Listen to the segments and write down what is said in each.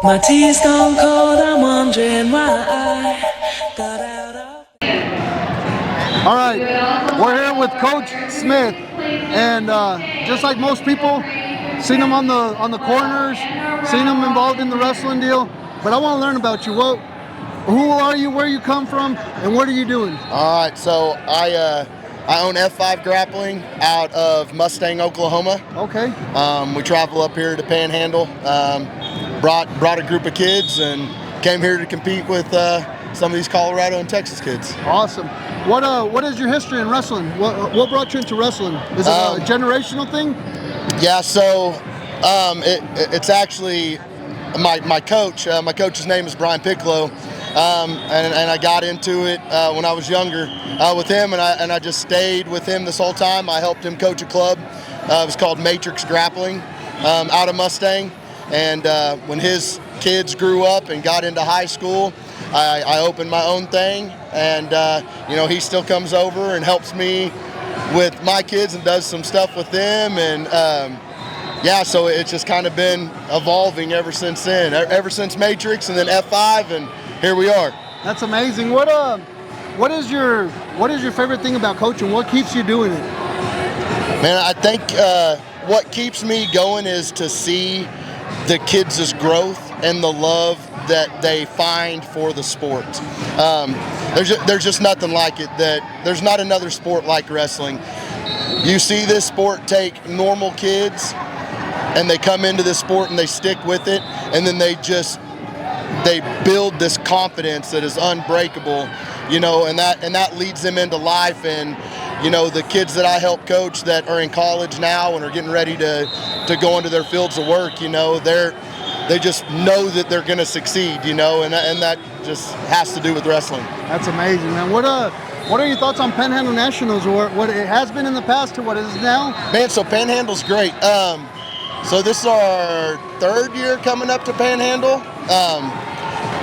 My tea's stone cold, I'm wondering why I got out of. All right, we're here with Coach Smith, and just like most people, seen him on the corners, seen him involved in the wrestling deal. But I want to learn about you. Who are you? Where you come from? And what are you doing? All right, so I own F5 Grappling out of Mustang, Oklahoma. Okay. We travel up here to Panhandle. Brought a group of kids and came here to compete with some of these Colorado and Texas kids. Awesome. What is your history in wrestling? What brought you into wrestling? Is it a generational thing? Yeah, so it's actually my coach. My coach's name is Brian Piccolo, and I got into it when I was younger with him, and I just stayed with him this whole time. I helped him coach a club. It was called Matrix Grappling out of Mustang. And when his kids grew up and got into high school, I opened my own thing, and he still comes over and helps me with my kids and does some stuff with them, and so it's just kind of been evolving ever since then, ever since Matrix and then F5, and here we are. That's amazing. What is your favorite thing about coaching? What keeps you doing it? Man, I think what keeps me going is to see the kids' growth and the love that they find for the sport. There's just nothing like it. There's not another sport like wrestling. You see this sport take normal kids and they come into this sport and they stick with it, and then they build this confidence that is unbreakable, and that leads them into life. And the kids that I help coach that are in college now and are getting ready to go into their fields of work, they just know that they're going to succeed, and that just has to do with wrestling. That's amazing, man. What are your thoughts on Panhandle Nationals, or what it has been in the past to what it is now? Man, so Panhandle's great. So this is our third year coming up to Panhandle.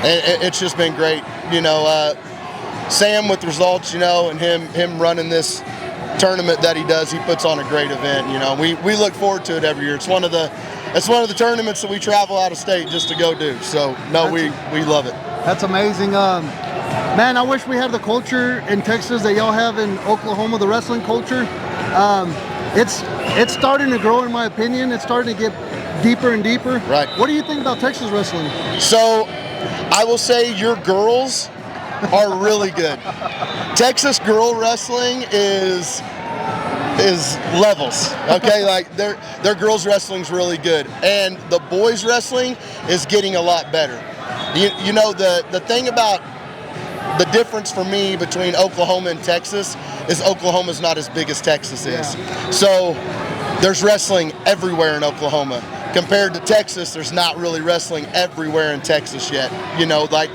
It's just been great, Sam with results, and him running this tournament that he does. He puts on a great event. We look forward to it every year. It's one of the tournaments that we travel out of state just to go do. So we love it. That's amazing. Man, I wish we had the culture in Texas that y'all have in Oklahoma, the wrestling culture. It's starting to grow, in my opinion. It's starting to get deeper and deeper. Right. What do you think about Texas wrestling? So I will say your girls are really good. Texas girl wrestling is levels, okay? Like their girls wrestling's really good, and the boys wrestling is getting a lot better. The thing about the difference for me between Oklahoma and Texas is Oklahoma's not as big as Texas is. Yeah. So there's wrestling everywhere in Oklahoma. Compared to Texas, there's not really wrestling everywhere in Texas yet. Like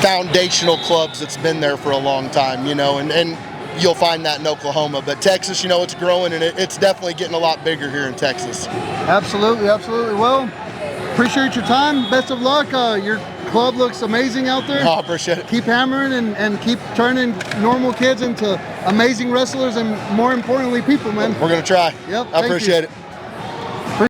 foundational clubs that's been there for a long time, and you'll find that in Oklahoma. But Texas, it's growing, and it's definitely getting a lot bigger here in Texas. Absolutely, absolutely. Well, appreciate your time. Best of luck. Your club looks amazing out there. Oh, I appreciate it. Keep hammering and keep turning normal kids into amazing wrestlers, and more importantly, people, man. We're going to try. Yep. I appreciate it.